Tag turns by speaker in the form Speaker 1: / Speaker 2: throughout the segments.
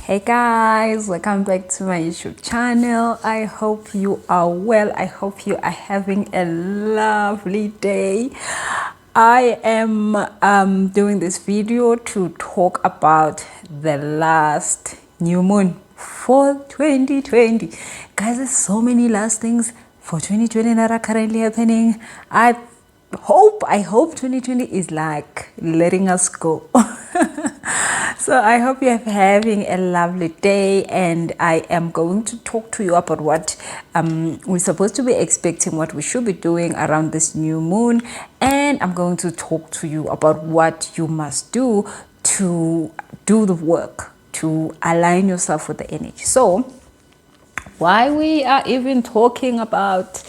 Speaker 1: Hey guys, welcome back to my YouTube channel. I hope you are well. I hope you are having a lovely day. I am doing this video to talk about the last new moon for 2020. Guys, there's so many last things for 2020 that are currently happening. I hope 2020 is like letting us go. So I hope you're having a lovely day, and I am going to talk to you about what we're supposed to be expecting, what we should be doing around this new moon, and I'm going to talk to you about what you must do to do the work, to align yourself with the energy. So why we are even talking about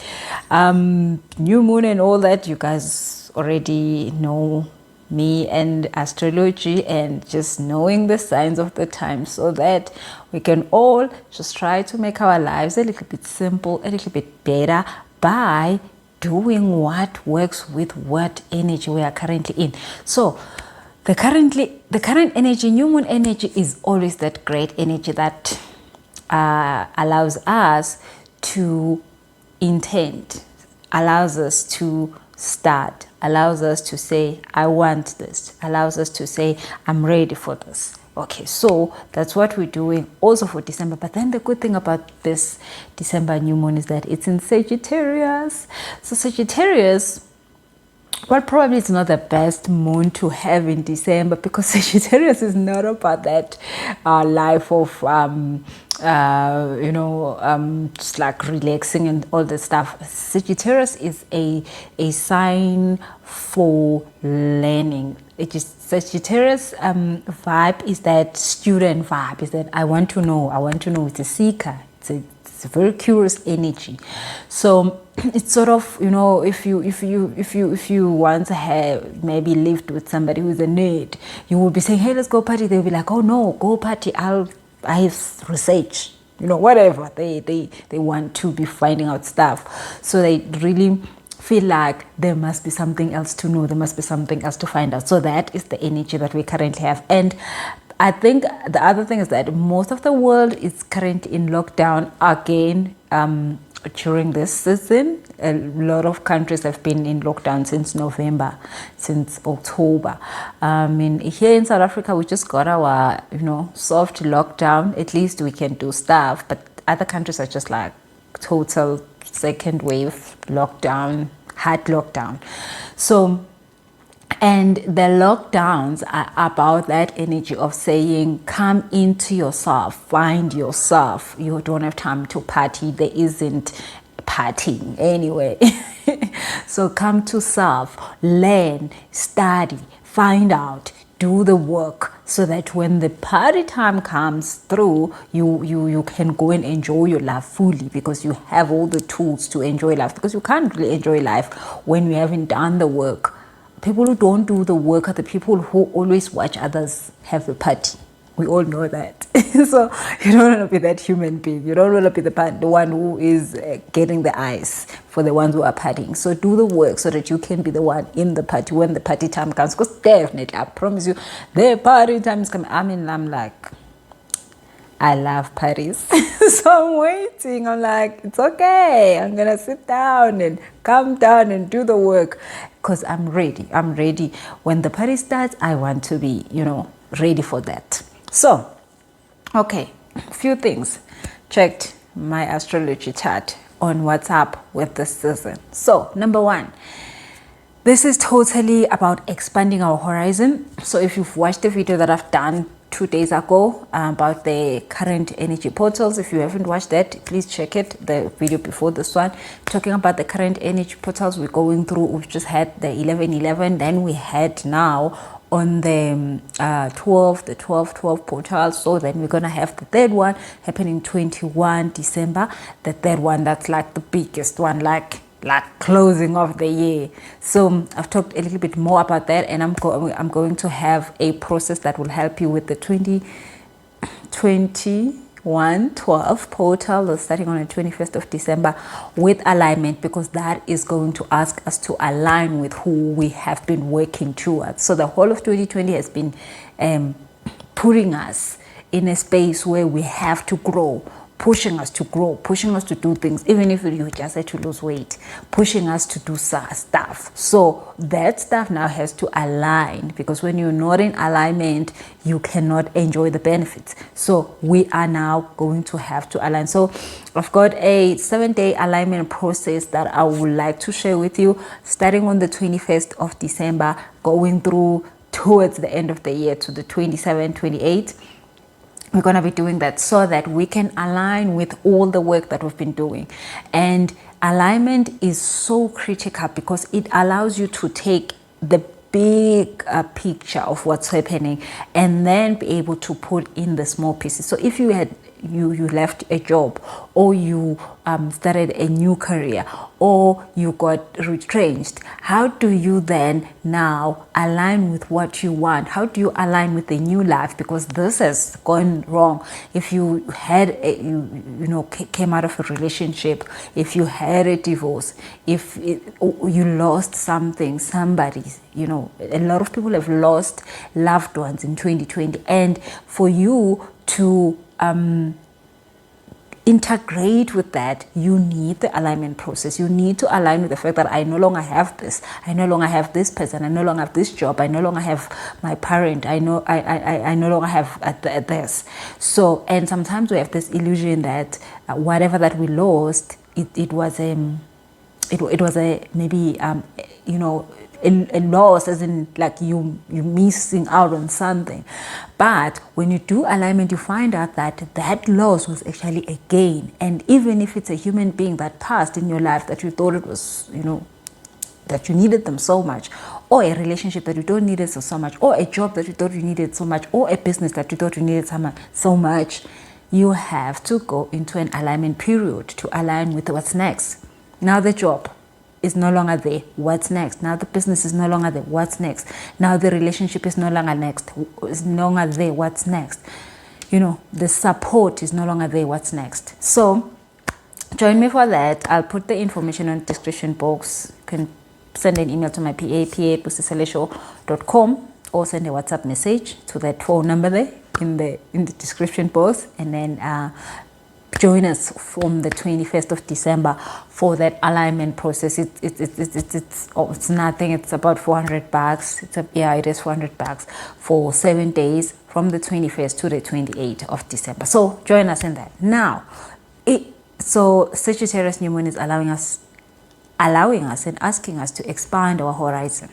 Speaker 1: new moon and all that, you guys already know me and astrology and just knowing the signs of the time, so that we can all just try to make our lives a little bit simple, a little bit better by doing what works with what energy we are currently in. So the current energy, new moon energy, is always that great energy that allows us to intend, allows us to start, allows us to say, I want this, allows us to say, I'm ready for this. Okay, so that's what we're doing also for December. But then the good thing about this December new moon is that it's in Sagittarius. So Sagittarius, well, probably it's not the best moon to have in December, because Sagittarius is not about that life of just like relaxing and all the stuff. Sagittarius is a sign for learning. It is Sagittarius vibe is that student vibe, is that I want to know. It's a seeker. It's a very curious energy. So it's sort of, if you once have maybe lived with somebody who's a nerd, you will be saying, hey, let's go party. They'll be like, oh no, go party. I have research, whatever they want to be finding out stuff. So they really feel like there must be something else to know, there must be something else to find out. So that is the energy that we currently have. And I think the other thing is that most of the world is currently in lockdown again. During this season, a lot of countries have been in lockdown since November, since October. Here in South Africa, we just got our soft lockdown. At least we can do stuff, but other countries are just like total second wave lockdown, hard lockdown. So, and the lockdowns are about that energy of saying, come into yourself, find yourself. You don't have time to party. There isn't partying anyway. So come to self, learn, study, find out, do the work, so that when the party time comes through, you can go and enjoy your life fully, because you have all the tools to enjoy life. Because you can't really enjoy life when you haven't done the work. People who don't do the work are the people who always watch others have a party. We all know that. So you don't want to be that human being. You don't want to be the one who is getting the eyes for the ones who are partying. So do the work so that you can be the one in the party when the party time comes. Because definitely, I promise you, the party time is coming. I'm like, I love parties. So I'm waiting. I'm like, it's okay. I'm going to sit down and calm down and do the work, because I'm ready. I'm ready. When the party starts, I want to be, ready for that. So, okay, a few things. Checked my astrology chart on WhatsApp with this season. So, number one, this is totally about expanding our horizon. So if you've watched the video that I've done 2 days ago about the current energy portals, if you haven't watched that, please check it, the video before this one, talking about the current energy portals we're going through. We've just had the 1111, then we had now on the 12 portal. So then we're gonna have the third one happening 21 December, the third one that's like the biggest one, like closing of the year. So I've talked a little bit more about that, and I'm going to have a process that will help you with the 2021-12 portal that's starting on the 21st of December with alignment, because that is going to ask us to align with who we have been working towards. So the whole of 2020 has been putting us in a space where we have to grow, pushing us to grow, pushing us to do things, even if you just had to lose weight, pushing us to do stuff. So that stuff now has to align, because when you're not in alignment, you cannot enjoy the benefits. So we are now going to have to align. So I've got a 7-day alignment process that I would like to share with you, starting on the 21st of December, going through towards the end of the year to the 27th, 28th. We're going to be doing that so that we can align with all the work that we've been doing. And alignment is so critical because it allows you to take the big picture of what's happening and then be able to put in the small pieces. So if you had you left a job, or you started a new career, or you got retrenched, how do you then now align with what you want? How do you align with the new life? Because this has gone wrong. If you had came out of a relationship, if you had a divorce, if you lost something, somebody, a lot of people have lost loved ones in 2020, and for you to integrate with that, you need the alignment process. You need to align with the fact that I no longer have this, I no longer have this person, I no longer have this job, I no longer have my parent, I no longer have this. So, and sometimes we have this illusion that whatever that we lost, it was a maybe a loss, as in like you missing out on something. But when you do alignment, you find out that that loss was actually a gain. And even if it's a human being that passed in your life that you thought it was, that you needed them so much, or a relationship that you don't need it so much, or a job that you thought you needed so much, or a business that you thought you needed so much, you have to go into an alignment period to align with what's next. Now the job is no longer there, what's next? Now the business is no longer there, what's next? Now the relationship is no longer there, what's next? The support is no longer there, what's next? So join me for that. I'll put the information on the description box. You can send an email to my pa@busiselesho.com, or send a WhatsApp message to that phone number there in the description box, and then join us from the 21st of December for that alignment process. It's nothing. It's about $400. It is $400 for 7 days from the 21st to the 28th of December. So join us in that. Now, so Sagittarius new moon is allowing us and asking us to expand our horizon.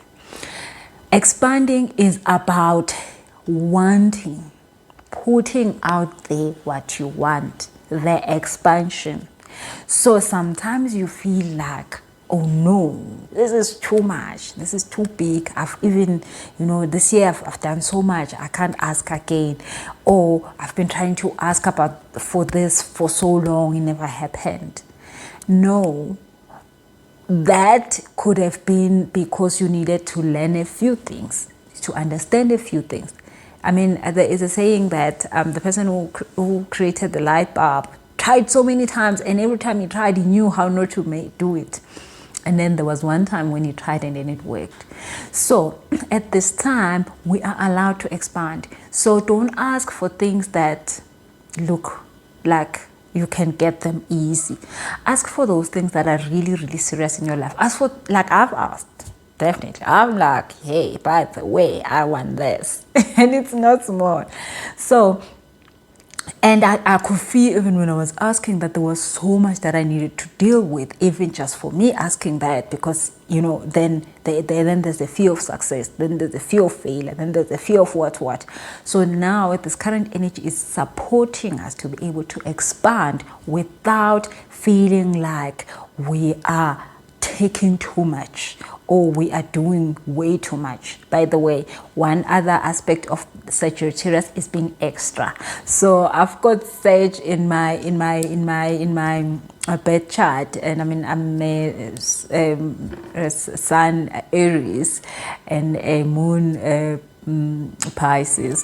Speaker 1: Expanding is about wanting, putting out there what you want. The expansion. So sometimes you feel like, oh no, this is too much, this is too big, I've even, this year I've done so much, I can't ask again, or I've been trying to ask for this for so long, it never happened. No, that could have been because you needed to learn a few things, to understand a few things. I mean, there is a saying that the person who created the light bulb tried so many times, and every time he tried, he knew how not to do it. And then there was one time when he tried and then it worked. So at this time, we are allowed to expand. So don't ask for things that look like you can get them easy. Ask for those things that are really, really serious in your life. Ask for, like I've asked. Definitely. I'm like, hey, by the way, I want this. And it's not small. So, and I could feel even when I was asking that there was so much that I needed to deal with, even just for me asking that, because, then there's a fear of success, then there's a fear of failure, then there's a fear of what. So now this current energy is supporting us to be able to expand without feeling like we are taking too much, or we are doing way too much. By the way, one other aspect of Sagittarius is being extra. So I've got Sag in my birth chart, and I mean I'm a Sun Aries and a Moon Pisces.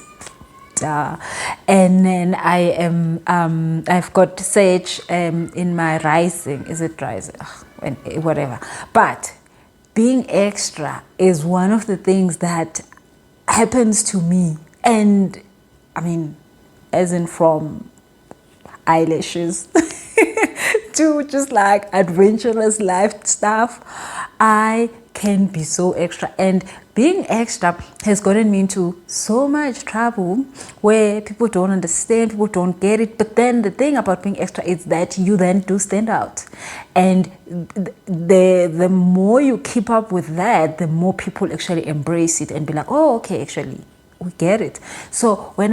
Speaker 1: And then I am I've got Sag in my rising. Is it rising? Whatever. But being extra is one of the things that happens to me, and I mean as in from eyelashes to just like adventurous life stuff. I can be so extra, and being extra has gotten me into so much trouble where people don't understand, people don't get it. But then the thing about being extra is that you then do stand out, and the more you keep up with that, the more people actually embrace it and be like, oh, okay, actually we get it. So when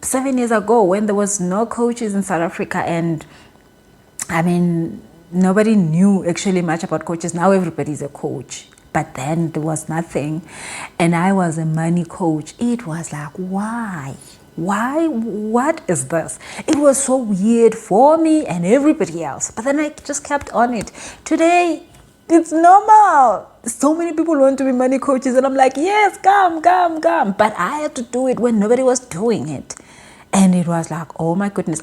Speaker 1: 7 years ago, when there was no coaches in South Africa, and I mean, nobody knew actually much about coaches. Now everybody's a coach. But then there was nothing. And I was a money coach. It was like, why? Why? What is this? It was so weird for me and everybody else. But then I just kept on it. Today, it's normal. So many people want to be money coaches. And I'm like, yes, come. But I had to do it when nobody was doing it. And it was like, oh my goodness.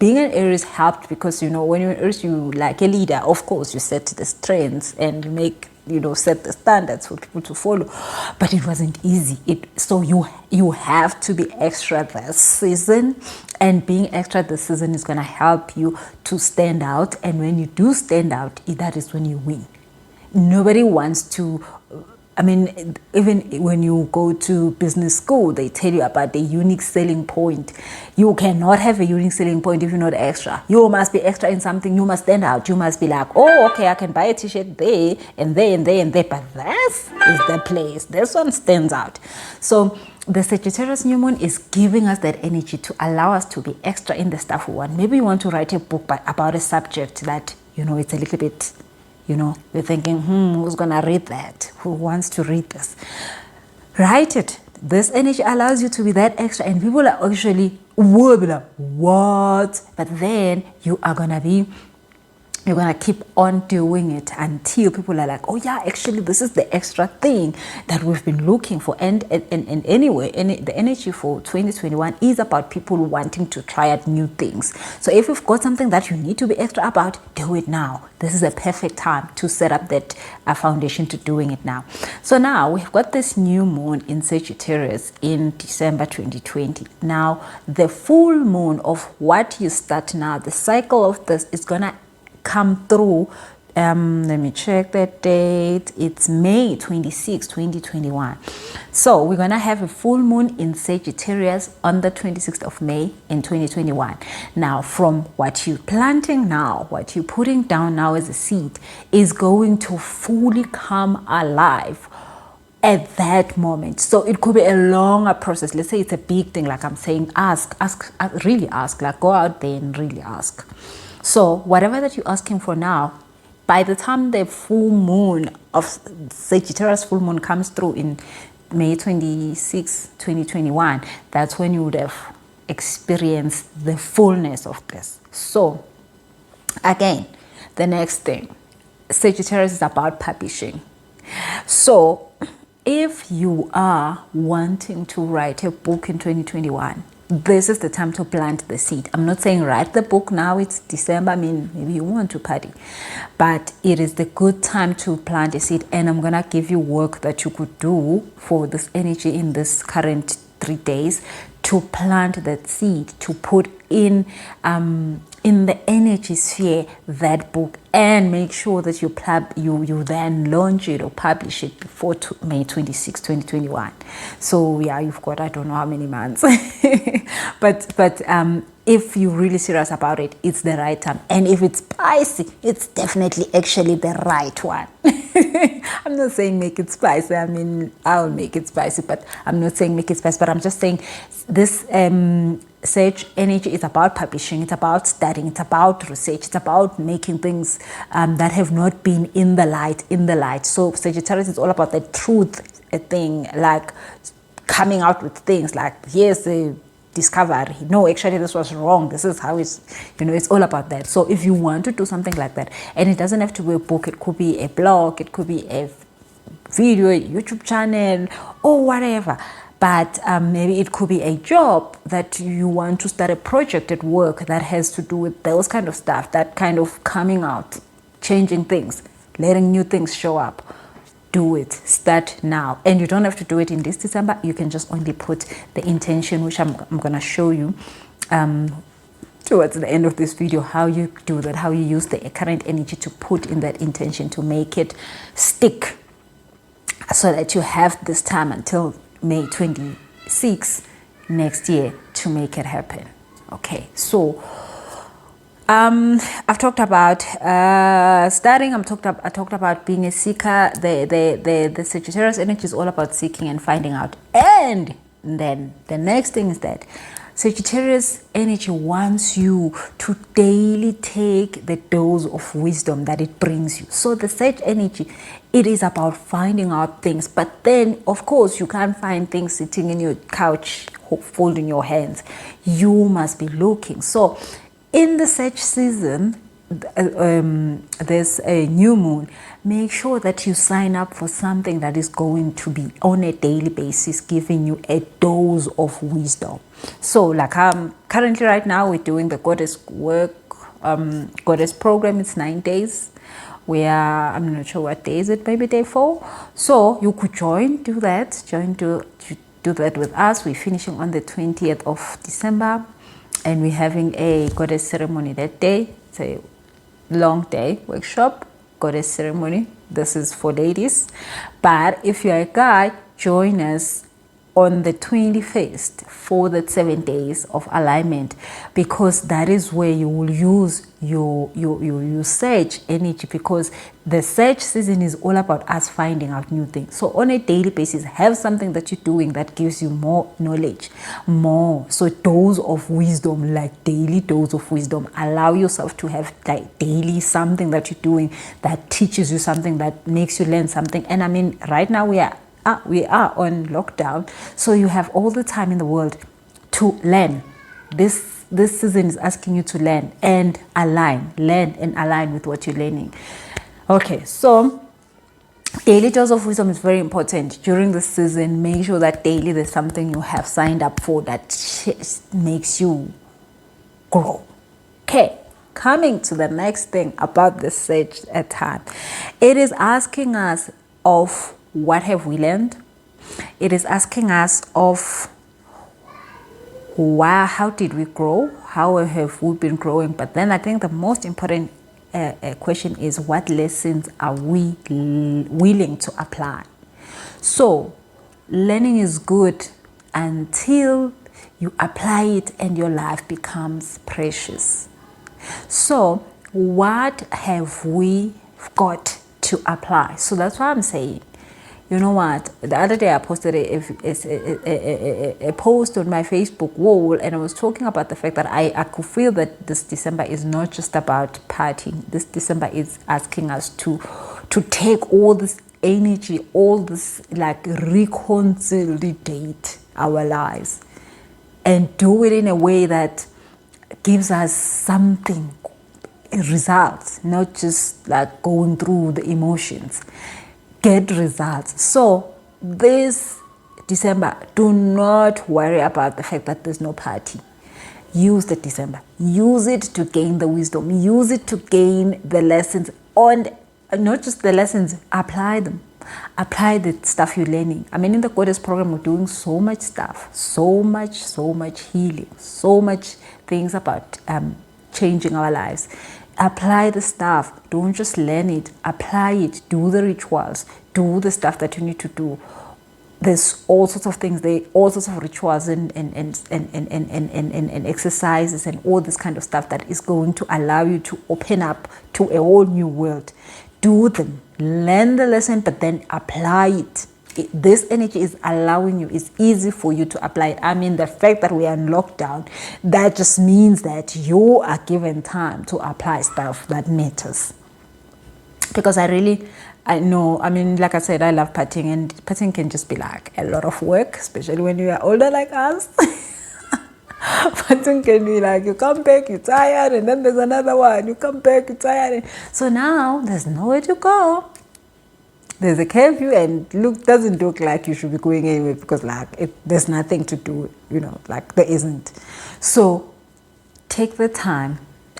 Speaker 1: Being an Aries helped because, when you're an Aries, you like a leader. Of course, you set the trends and you make, set the standards for people to follow. But it wasn't easy. So you have to be extra this season. And being extra this season is going to help you to stand out. And when you do stand out, that is when you win. Nobody wants to... even when you go to business school, they tell you about the unique selling point. You cannot have a unique selling point if you're not extra. You must be extra in something. You must stand out. You must be like, oh, okay, I can buy a t-shirt there and there and there and there. But this is the place. This one stands out. So the Sagittarius new moon is giving us that energy to allow us to be extra in the stuff we want. Maybe you want to write a book about a subject that, it's a little bit... you're thinking, who's going to read that? Who wants to read this? Write it. This energy allows you to be that extra, and people are actually, will be like, what? But then you're going to keep on doing it until people are like, oh yeah, actually this is the extra thing that we've been looking for. And anyway, the energy for 2021 is about people wanting to try out new things. So if you've got something that you need to be extra about, do it now. This is a perfect time to set up that foundation to doing it now. So now we've got this new moon in Sagittarius in December 2020. Now the full moon of what you start now, the cycle of this is going to come through. Let me check that date. It's May 26, 2021. So we're going to have a full moon in Sagittarius on the 26th of May in 2021. Now, from what you're planting now, what you're putting down now as a seed is going to fully come alive at that moment. So it could be a longer process. Let's say it's a big thing, like I'm saying, really ask, like go out there and really ask. So whatever that you're asking for now, by the time the full moon of Sagittarius full moon comes through in May 26, 2021, that's when you would have experienced the fullness of this. So again, the next thing, Sagittarius is about publishing. So if you are wanting to write a book in 2021, this is the time to plant the seed. I'm not saying write the book now, it's December. Maybe you want to party, but it is the good time to plant a seed. And I'm gonna give you work that you could do for this energy in this current 3 days to plant that seed, to put in the energy sphere that book, and make sure that you then launch it or publish it before May 26, 2021. So yeah, you've got I don't know how many months, but if you're really serious about it, it's the right time. And if it's spicy, it's definitely actually the right one. I'm not saying make it spicy. I mean, I'll make it spicy, but I'm not saying make it spicy. But I'm just saying this Sage energy is about publishing. It's about studying. It's about research. It's about making things that have not been in the light. So Sagittarius is all about the truth thing, like coming out with things like, here's the discovery. No, actually this was wrong. This is how it's, it's all about that. So if you want to do something like that, and it doesn't have to be a book, it could be a blog, it could be a video, a YouTube channel, or whatever. But maybe it could be a job that you want to start a project at work that has to do with those kind of stuff, that kind of coming out, changing things, letting new things show up. do it. Start now. And you don't have to do it in this December. You can just only put the intention, which I'm going to show you towards the end of this video, how you do that, how you use the current energy to put in that intention to make it stick, so that you have this time until May 26 next year to make it happen. Okay, so I've talked about starting. I talked about being a seeker. The Sagittarius energy is all about seeking and finding out. And then the next thing is that Sagittarius energy wants you to daily take the dose of wisdom that it brings you. So the Sag energy, it is about finding out things. But then, of course, you can't find things sitting in your couch, folding your hands. You must be looking. So in the Sag season, there's a new moon. Make sure that you sign up for something that is going to be on a daily basis, giving you a dose of wisdom. So like currently right now, we're doing the goddess program. It's 9 days. I'm not sure what day is it, maybe day 4. So you could do that with us. We're finishing on the 20th of December. And we're having a goddess ceremony that day. It's a long day workshop, goddess ceremony. This is for ladies. But if you're a guy, join us on the 21st for the 7 days of alignment, because that is where you will use your Sag energy, because the Sag season is all about us finding out new things. So on a daily basis, have something that you're doing that gives you more knowledge, so dose of wisdom, like daily dose of wisdom. Allow yourself to have like daily something that you're doing that teaches you something, that makes you learn something. And I mean, right now we are on lockdown, so you have all the time in the world to learn. This season is asking you to learn and align with what you're learning. Okay, so daily dose of wisdom is very important during the season. Make sure that daily there's something you have signed up for that makes you grow. Okay, coming to the next thing about the Sag time, it is asking us of what have we learned. It is asking us of how did we grow, how have we been growing. But then I think the most important question is, what lessons are we willing to apply? So learning is good until you apply it and your life becomes precious. So what have we got to apply? So that's why I'm saying, you know what, the other day I posted a post on my Facebook wall, and I was talking about the fact that I could feel that this December is not just about partying. This December is asking us to take all this energy, all this, like, reconsolidate our lives and do it in a way that gives us something, results, not just like going through the emotions. Get results. So this December, do not worry about the fact that there's no party. Use the December. Use it to gain the wisdom. Use it to gain the lessons. And not just the lessons, apply them. Apply the stuff you're learning. I mean, in the goddess program, we're doing so much stuff, so much healing, so much things about changing our lives. Apply the stuff. Don't just learn it. Apply it. Do the rituals. Do the stuff that you need to do. There's all sorts of things. There all sorts of rituals and exercises and all this kind of stuff that is going to allow you to open up to a whole new world. Do them. Learn the lesson, but then apply it. This energy is allowing you, it's easy for you to apply it. I mean, the fact that we are in lockdown, that just means that you are given time to apply stuff that matters. Because I know, I mean, like I said, I love partying, and partying can just be like a lot of work, especially when you are older like us. Partying can be like, you come back, you're tired, and then there's another one, you come back, you're tired. So now there's nowhere to go. There's a curfew, and doesn't look like you should be going anywhere, because there's nothing to do, like there isn't. So take the time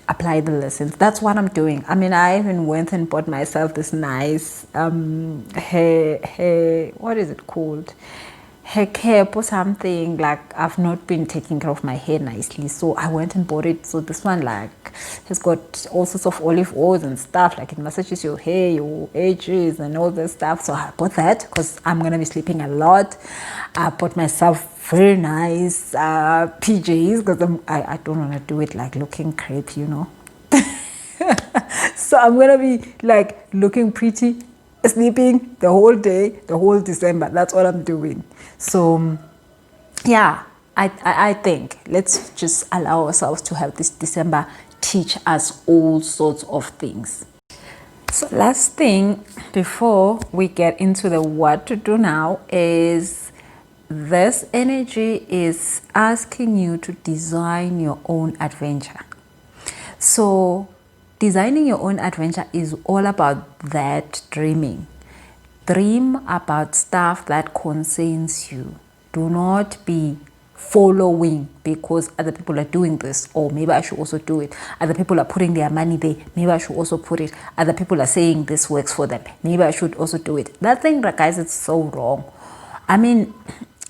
Speaker 1: apply the lessons. That's what I'm doing. I mean, I even went and bought myself this nice hair, what is it called, hair cap or something. Like, I've not been taking care of my hair nicely, so I went and bought it. So this one, like, has got all sorts of olive oils and stuff, like it massages your hair, your edges and all this stuff. So I bought that because I'm gonna be sleeping a lot. I bought myself very nice PJs because I don't want to do it like looking creepy, you know. So I'm gonna be like looking pretty, sleeping the whole day, the whole December. That's what I'm doing. So yeah, I think let's just allow ourselves to have this December teach us all sorts of things. So last thing before we get into the what to do now is this energy is asking you to design your own adventure. So designing your own adventure is all about that dreaming. Dream about stuff that concerns you. Do not be following because other people are doing this, or maybe I should also do it. Other people are putting their money there, maybe I should also put it. Other people are saying this works for them, maybe I should also do it. That thing, guys, it's so wrong. I mean,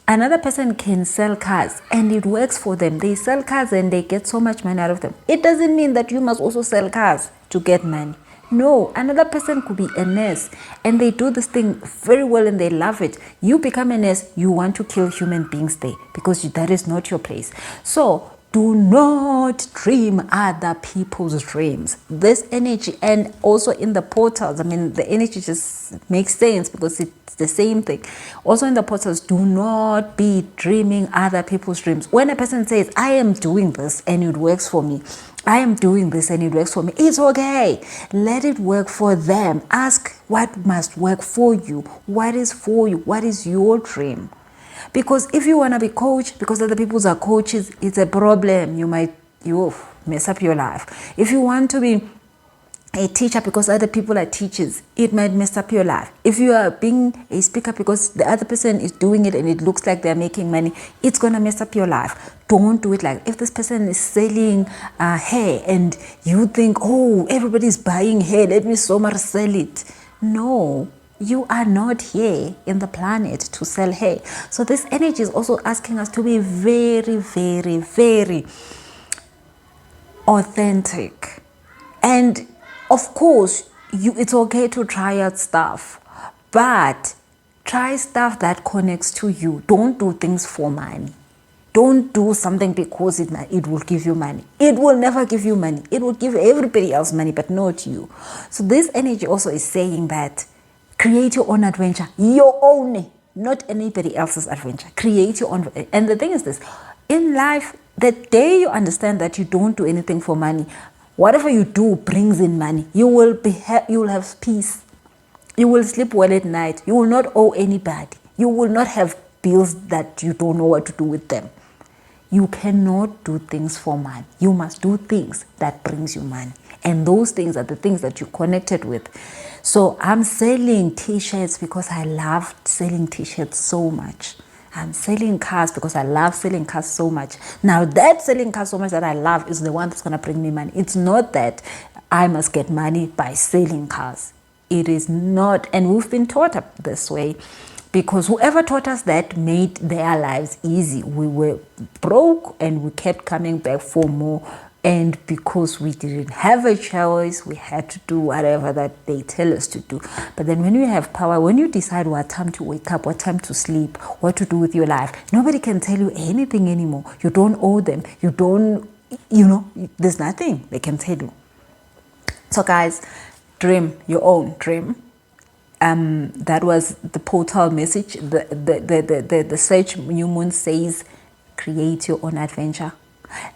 Speaker 1: another person can sell cars and it works for them. They sell cars and they get so much money out of them. It doesn't mean that you must also sell cars to get money. No, another person could be a nurse and they do this thing very well and they love it. You become a nurse, you want to kill human beings there because that is not your place. So do not dream other people's dreams. This energy, and also in the portals, I mean, the energy just makes sense because it's the same thing. Also in the portals, do not be dreaming other people's dreams. When a person says, I am doing this and it works for me, I am doing this and it works for me, it's okay. Let it work for them. Ask what must work for you. What is for you? What is your dream? Because if you want to be coach because other people are coaches, it's a problem. You mess up your life. If you want to be a teacher because other people are teachers, it might mess up your life. If you are being a speaker because the other person is doing it and it looks like they're making money, it's going to mess up your life. Don't do it like if this person is selling hair and you think, oh, everybody's buying hair, let me so much sell it. No. You are not here in the planet to sell hair. So this energy is also asking us to be very, very, very authentic. And of course, it's okay to try out stuff, but try stuff that connects to you. Don't do things for money. Don't do something because it will give you money. It will never give you money. It will give everybody else money, but not you. So this energy also is saying that create your own adventure, your own, not anybody else's adventure. Create your own. And the thing is this, in life, the day you understand that you don't do anything for money, whatever you do brings in money, you will have peace. You will sleep well at night. You will not owe anybody. You will not have bills that you don't know what to do with them. You cannot do things for money. You must do things that brings you money. And those things are the things that you're connected with. So I'm selling t-shirts because I love selling t-shirts so much. I'm selling cars because I love selling cars so much. Now that selling cars so much that I love is the one that's going to bring me money. It's not that I must get money by selling cars. It is not. And we've been taught up this way because whoever taught us that made their lives easy. We were broke and we kept coming back for more. And because we didn't have a choice, we had to do whatever that they tell us to do. But then when you have power, when you decide what time to wake up, what time to sleep, what to do with your life, nobody can tell you anything anymore. You don't owe them. You don't, there's nothing they can tell you. So guys, dream your own dream. That was the portal message. The Sage New Moon says, create your own adventure.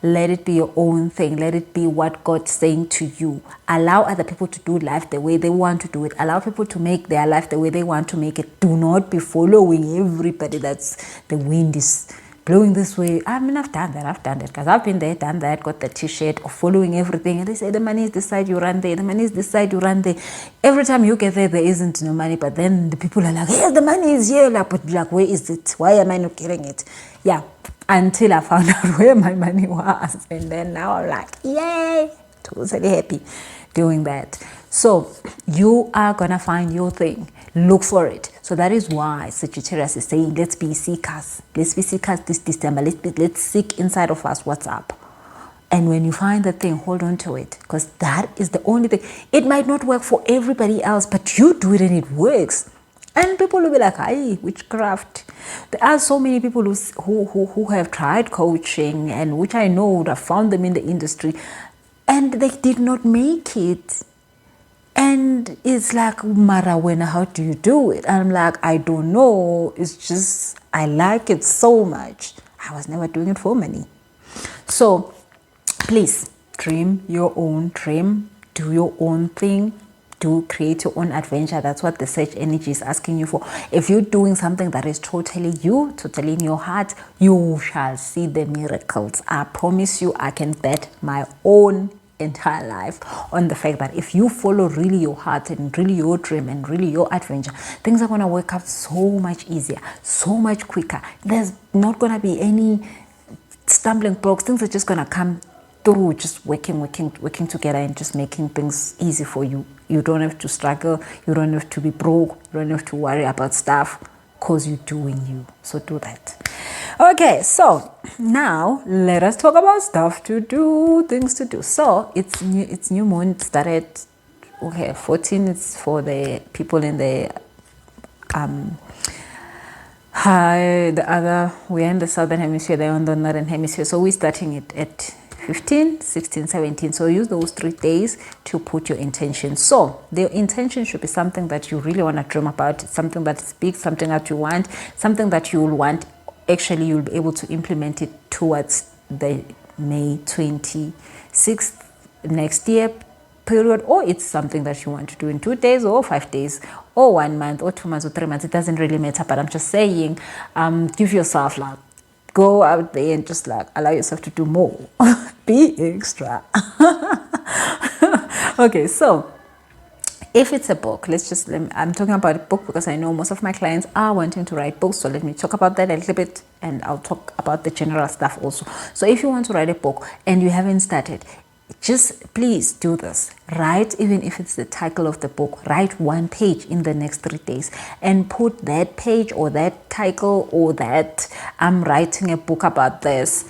Speaker 1: Let it be your own thing. Let it be what God's saying to you. Allow other people to do life the way they want to do it. Allow people to make their life the way they want to make it. Do not be following everybody that's the wind is blowing this way. I mean, I've done that because I've been there, done that, got the t-shirt of following everything. And they say the money is this side, you run there. The money is this side, you run there. Every time you get there, there isn't no money. But then the people are like, hey, the money is here. But like, where is it? Why am I not getting it? Yeah. Until I found out where my money was. And then now I'm like, yay, totally happy doing that. So you are gonna find your thing. Look for it. So that is why Sagittarius is saying, let's be seekers. Let's be seekers this December. Let's seek inside of us what's up. And when you find the thing, hold on to it, because that is the only thing. It might not work for everybody else, but you do it and it works. And people will be like, "Hey, witchcraft." There are so many people who have tried coaching, and which I know would have found them in the industry, and they did not make it. And it's like, Mara, how do you do it? And I'm like, I don't know. It's just, I like it so much. I was never doing it for money. So please dream your own dream, do your own thing, create your own adventure. That's what the Sage energy is asking you for. If you're doing something that is totally you, totally in your heart, you shall see the miracles. I promise you, I can bet my own entire life on the fact that if you follow really your heart and really your dream and really your adventure, things are going to work out so much easier, so much quicker. There's not going to be any stumbling blocks. Things are just going to come through, just working together and just making things easy for you. You don't have to struggle. You don't have to be broke. You don't have to worry about stuff, because you're doing you. So do that. Okay, so now let us talk about stuff to do, things to do. So it's new moon. It started, okay, 14 is for the people in the we're in the southern hemisphere, they're on the northern hemisphere. So we're starting it at 15, 16, 17. So use those 3 days to put your intention. So the intention should be something that you really want to dream about, something that is big, something that you want, something that you will want. Actually, you'll be able to implement it towards the May 26th next year period, or it's something that you want to do in 2 days or 5 days or 1 month or 2 months or 3 months. It doesn't really matter, but I'm just saying, give yourself like, go out there and just like allow yourself to do more. Be extra. Okay, so if it's a book, I'm talking about a book because I know most of my clients are wanting to write books. So let me talk about that a little bit, and I'll talk about the general stuff also. So if you want to write a book and you haven't started, just please do this. Write, even if it's the title of the book, write 1 page in the next 3 days and put that page or that title or that I'm writing a book about this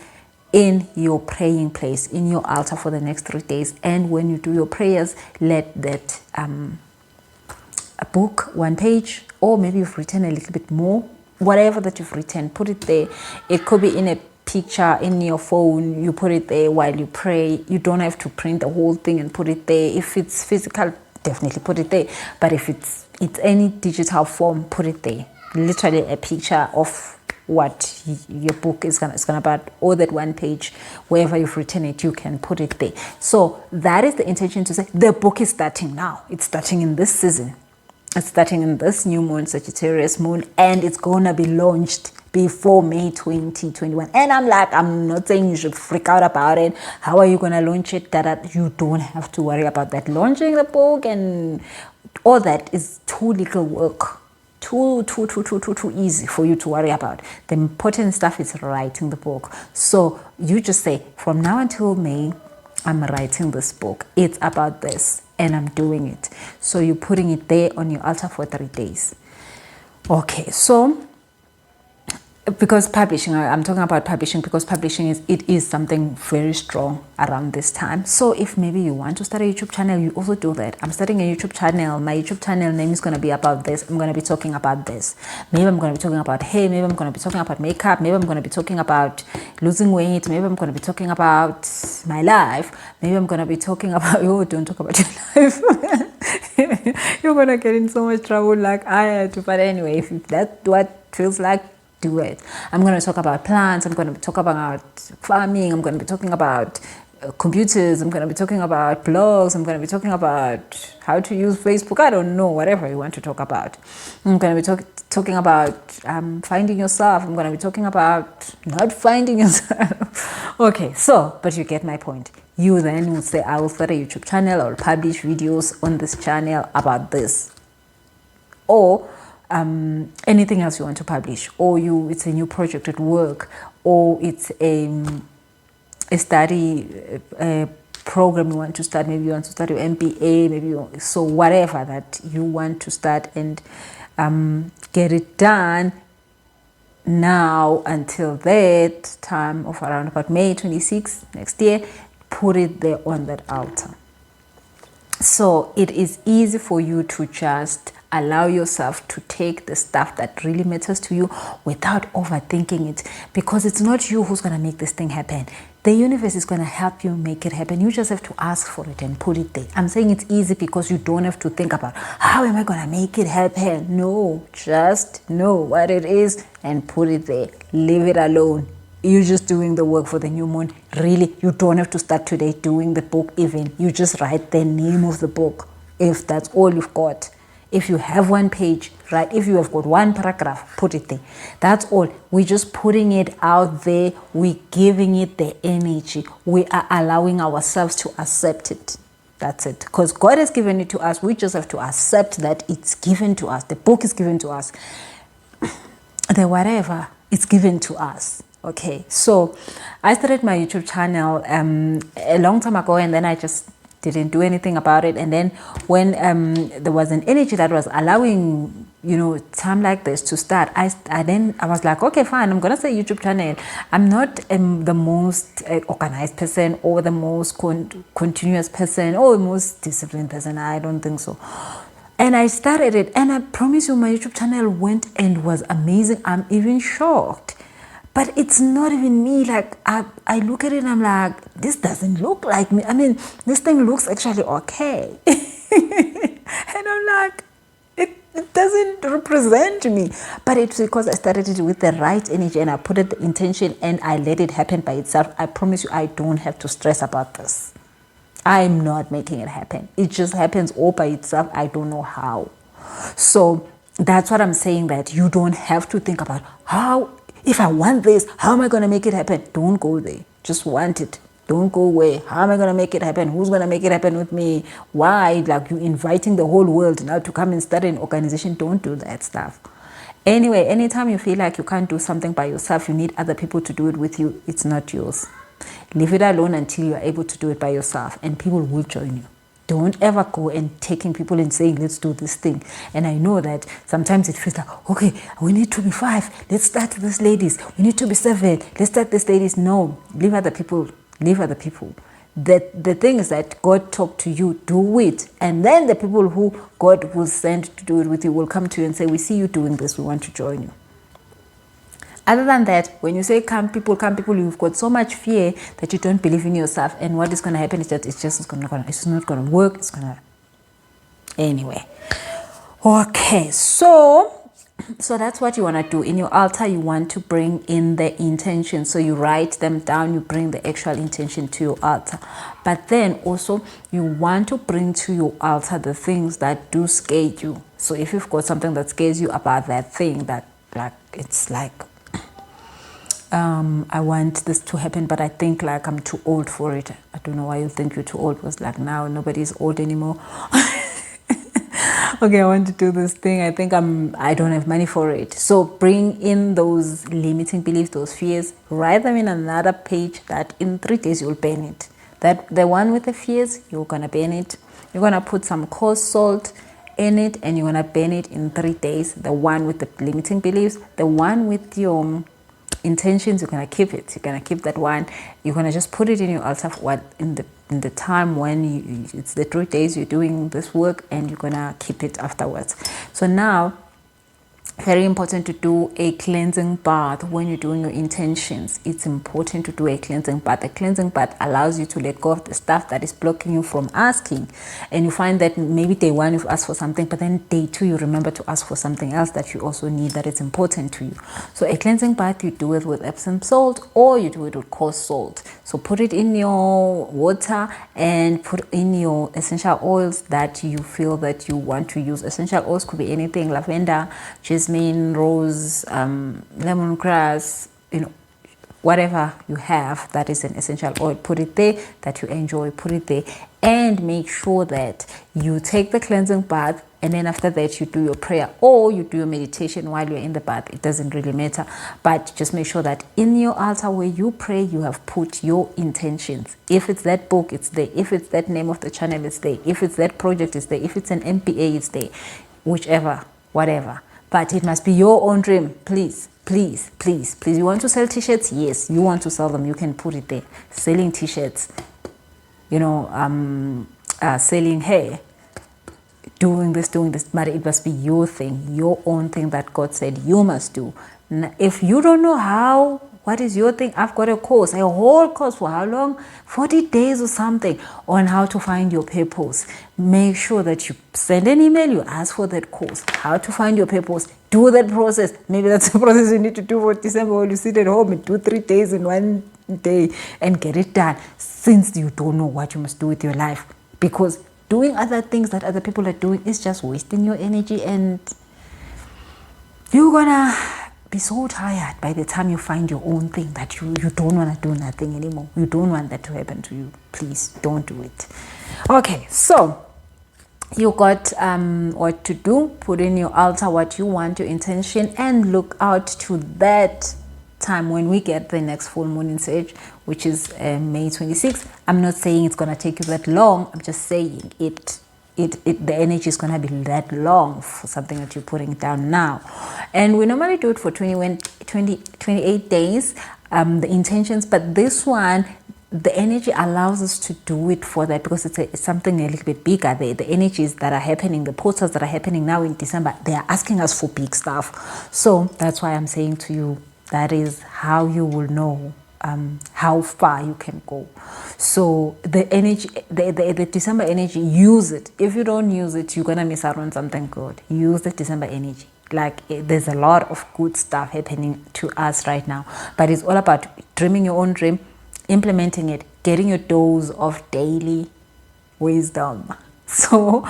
Speaker 1: in your praying place, in your altar for the next 3 days. And when you do your prayers, let that a book, 1 page, or maybe you've written a little bit more, whatever that you've written, put it there. It could be in a picture in your phone, you put it there while you pray. You don't have to print the whole thing and put it there. If it's physical, definitely put it there, but if it's any digital form, put it there. Literally a picture of what your book is gonna about, or that 1 page, wherever you've written it, you can put it there. So that is the intention, to say the book is starting now. It's starting in this season. It's starting in this new moon, Sagittarius moon, and it's gonna be launched before May 2021. And I'm not saying you should freak out about it. How are you gonna launch it? That you don't have to worry about that. Launching the book and all that is too little work. Too easy for you to worry about. The important stuff is writing the book. So you just say, from now until May, I'm writing this book. It's about this, and I'm doing it. So you're putting it there on your altar for 3 days. Okay, so because publishing, I'm talking about publishing because publishing is something very strong around this time. So if maybe you want to start a YouTube channel, you also do that. I'm starting a YouTube channel. My YouTube channel name is going to be about this. I'm going to be talking about this. Maybe I'm going to be talking about hair. Maybe I'm going to be talking about makeup. Maybe I'm going to be talking about losing weight. Maybe I'm going to be talking about my life. Maybe I'm going to be talking about, don't talk about your life. You're going to get in so much trouble like I had to. But anyway, if that's what feels like, do it. I'm going to talk about plants. I'm going to talk about farming. I'm going to be talking about computers. I'm going to be talking about blogs. I'm going to be talking about how to use Facebook. I don't know, whatever you want to talk about. I'm going to be talking about finding yourself. I'm going to be talking about not finding yourself. Okay, so, but you get my point. You then will say, I will start a YouTube channel. I will publish videos on this channel about this. Or anything else you want to publish, or it's a new project at work, or it's a study program you want to start. Maybe you want to start your MBA, maybe so whatever that you want to start, and get it done now until that time of around about May 26 next year. Put it there on that altar. So it is easy for you to just allow yourself to take the stuff that really matters to you without overthinking it, because it's not you who's going to make this thing happen. The universe is going to help you make it happen. You just have to ask for it and put it there. I'm saying it's easy because you don't have to think about how am I going to make it happen. No, just know what it is and put it there. Leave it alone. You're just doing the work for the new moon. Really, you don't have to start today doing the book even. You just write the name of the book if that's all you've got. If you have one page, right? If you have got one paragraph, put it there. That's all. We're just putting it out there. We're giving it the energy. We are allowing ourselves to accept it. That's it. Because God has given it to us. We just have to accept that it's given to us. The book is given to us. The whatever, it's given to us. Okay, so I started my YouTube channel a long time ago, and then I just didn't do anything about it. And then when there was an energy that was allowing, time like this to start, I was like, okay, fine, I'm gonna say YouTube channel. I'm not the most organized person or the most continuous person or the most disciplined person. I don't think so. And I started it, and I promise you, my YouTube channel went and was amazing. I'm even shocked. But it's not even me. Like, I look at it and I'm like, this doesn't look like me. I mean, this thing looks actually okay. And I'm like, it doesn't represent me. But it's because I started it with the right energy, and I put it the intention, and I let it happen by itself. I promise you, I don't have to stress about this. I'm not making it happen. It just happens all by itself. I don't know how. So that's what I'm saying, that you don't have to think about how. If I want this, how am I going to make it happen? Don't go there. Just want it. Don't go away. How am I going to make it happen? Who's going to make it happen with me? Why? Like, you inviting the whole world now to come and start an organization. Don't do that stuff. Anyway, anytime you feel like you can't do something by yourself, you need other people to do it with you. It's not yours. Leave it alone until you are able to do it by yourself, and people will join you. Don't ever go and taking people and saying, let's do this thing. And I know that sometimes it feels like, okay, we need to be 5. Let's start this ladies. We need to be 7. Let's start this ladies. No, leave other people. Leave other people. The thing is that God talked to you, do it. And then the people who God will send to do it with you will come to you and say, we see you doing this. We want to join you. Other than that, when you say come people, you've got so much fear that you don't believe in yourself. And what is going to happen is that it's not going to work. Anyway. Okay, so that's what you want to do. In your altar, you want to bring in the intention. So you write them down, you bring the actual intention to your altar. But then also, you want to bring to your altar the things that do scare you. So if you've got something that scares you about that thing, that it's like, I want this to happen, but I think like I'm too old for it. I don't know why you think you're too old. Because like now nobody's old anymore. Okay, I want to do this thing. I think I don't have money for it. So bring in those limiting beliefs, those fears, write them in another page that in 3 days you'll burn it. That the one with the fears, you're gonna burn it. You're gonna put some coarse salt in it, and you're gonna burn it in 3 days. The one with the limiting beliefs, the one with your intentions, you're gonna keep it. You're gonna keep that one. You're gonna just put it in your altar for in the time when it's the 3 days you're doing this work, and you're gonna keep it afterwards. So now, very important to do a cleansing bath when you're doing your intentions. It's important to do a cleansing bath. A cleansing bath allows you to let go of the stuff that is blocking you from asking. And you find that maybe day 1 you've asked for something, but then day 2 you remember to ask for something else that you also need, that is important to you. So a cleansing bath, you do it with Epsom salt, or you do it with coarse salt. So put it in your water and put in your essential oils that you feel that you want to use. Essential oils could be anything: lavender, jasmine, rose, lemongrass, whatever you have that is an essential oil, put it there. That you enjoy, put it there. And make sure that you take the cleansing bath, and then after that you do your prayer or you do your meditation while you're in the bath. It doesn't really matter, but just make sure that in your altar where you pray, you have put your intentions. If it's that book, it's there. If it's that name of the channel, it's there. If it's that project, it's there. If it's an MPA, it's there. Whichever, whatever, but it must be your own dream. Please, please, please, please. You want to sell t-shirts? Yes, you want to sell them, you can put it there. Selling t-shirts, you know, selling hair, doing this, but it must be your thing, your own thing that God said you must do. If you don't know how, what is your thing? I've got a course, a whole course for how long? 40 days or something on how to find your purpose. Make sure that you send an email, you ask for that course, how to find your purpose. Do that process. Maybe that's the process you need to do for December, when you sit at home and do 3 days in one day and get it done, since you don't know what you must do with your life. Because doing other things that other people are doing is just wasting your energy, and you're gonna be so tired by the time you find your own thing that you don't want to do nothing anymore. You don't want that to happen to you. Please don't do it. Okay, so you got what to do. Put in your altar what you want, your intention, and look out to that time when we get the next full moon in Sag, which is May 26th. I'm not saying it's going to take you that long. I'm just saying the energy is going to be that long for something that you're putting down now. And we normally do it for 28 days, the intentions, but this one, the energy allows us to do it for that, because it's something a little bit bigger. The energies that are happening, the portals that are happening now in December, they are asking us for big stuff. So that's why I'm saying to you, that is how you will know how far you can go. So the energy, the December energy, use it. If you don't use it, you're gonna miss out on something good. Use the December energy. Like, there's a lot of good stuff happening to us right now, but it's all about dreaming your own dream, implementing it, getting your dose of daily wisdom. So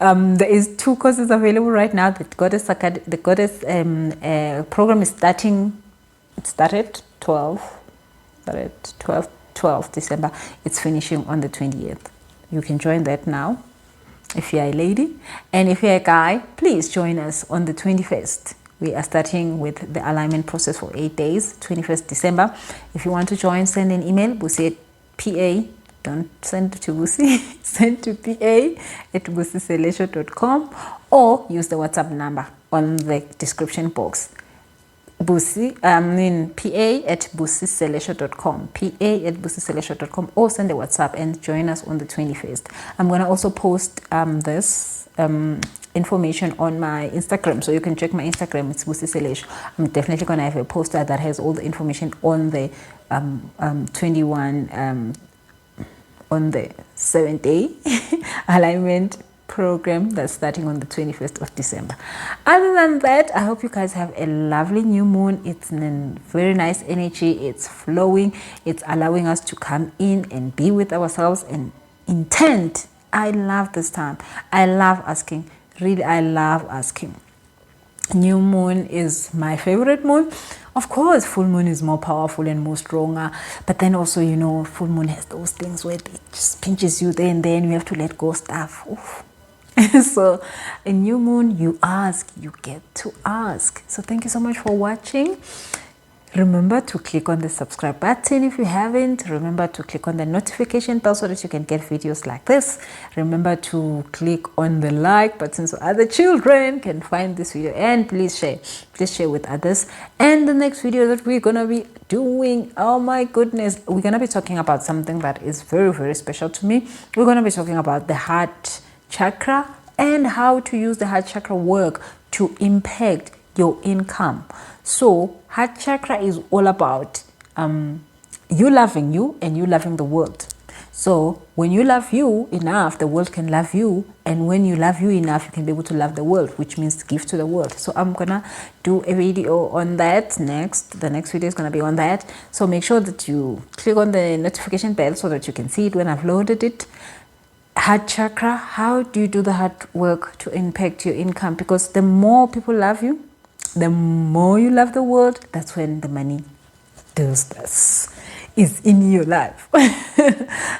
Speaker 1: there is 2 courses available right now. The goddess program is starting. It started 12 December. It's finishing on the 20th. You can join that now if you're a lady, and if you're a guy, please join us on the 21st. We are starting with the alignment process for 8 days, 21st December. If you want to join, send an email, Busi PA. Don't send to Busi, send to pa@busiselesho.com, or use the WhatsApp number on the description box. Busi, pa@busiselesho.com, pa@busiselesho.com, or send a WhatsApp and join us on the 21st. I'm going to also post this information on my Instagram, so you can check my Instagram. It's Busi Selesho. I'm definitely going to have a poster that has all the information on the 7-day alignment program that's starting on the 21st of December. Other than that, I hope you guys have a lovely new moon. It's a very nice energy. It's flowing. It's allowing us to come in and be with ourselves and intent. I love this time. I love asking. Really, I love asking. New moon is my favorite moon. Of course, full moon is more powerful and more stronger, but then also, you know, full moon has those things where it just pinches you there and then you have to let go stuff. Oof. So a new moon, you ask, you get to ask. So thank you so much for watching. Remember to click on the subscribe button if you haven't. Remember to click on the notification bell so that you can get videos like this. Remember to click on the like button so other children can find this video, and please share with others. And the next video that we're gonna be doing, oh my goodness, we're gonna be talking about something that is very, very special to me. We're gonna be talking about the heart chakra and how to use the heart chakra work to impact your income. So heart chakra is all about you loving you and you loving the world. So when you love you enough, the world can love you, and when you love you enough, you can be able to love the world, which means give to the world. So I'm gonna do a video on that next. The next video is gonna be on that. So make sure that you click on the notification bell so that you can see it when I've loaded it. Heart chakra, how do you do the heart work to impact your income? Because the more people love you, the more you love the world, that's when the money business is in your life.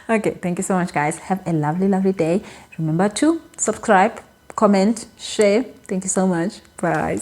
Speaker 1: Okay, thank you so much, guys. Have a lovely day. Remember to subscribe, comment, share. Thank you so much. Bye.